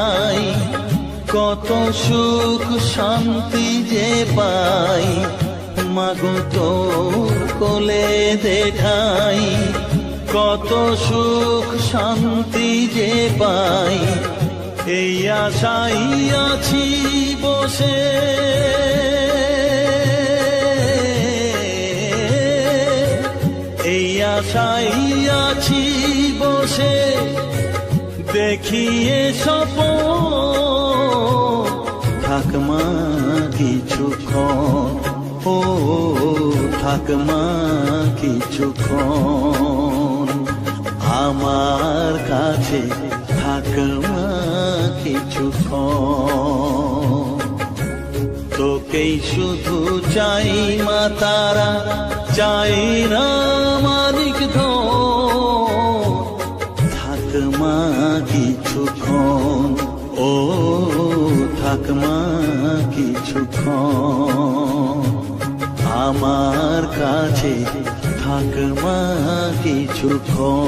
দেখাই, কত সুখ শান্তি যে পাই, মাগো তোর কোলে দেখাই, কত সুখ শান্তি যে পাই, এই আশাই আছি বসে, এই আশাই আছি বসে, দেখিয়ে স্বপন থাক মা কিছুক্ষণ, ও থাক মা কিছুক্ষণ, আমার কাছে থাক মা কিছুক্ষণ। তোকেই শুধু চাই মা তারা, চাই না মালিক ধন, থাক মা কিছুক্ষণ, ও থাক মা কিছুক্ষণ, আমার কাছে থাক মা কিছুক্ষণ।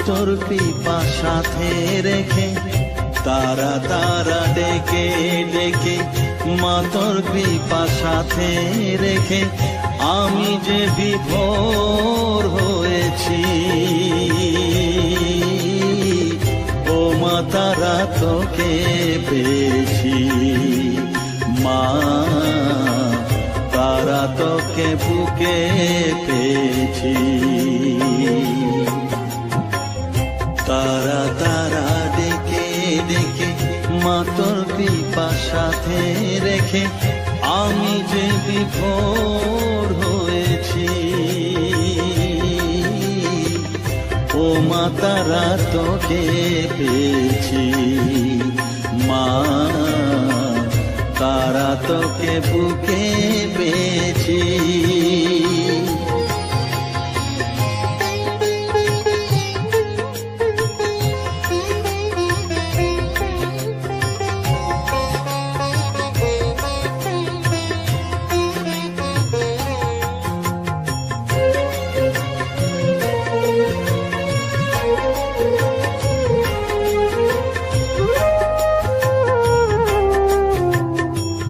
তোর কৃপা সাথে রেখে, তারা তারা ডেকে ডেকে, মা তোর কৃপা সাথে রেখে, আমি যে বিভোর হয়েছি, ও মা তারা তোকে পেয়েছি, মা তারা তোকে বুকে পেয়েছি, তারা তারা ডেকে ডেকে, মা তোর কৃপা সাথে রেখে, আমি যে বিভোর হয়েছি, ও মা তারা তোকে পেয়েছি, মা তারা তোকে বুকে পেয়েছি।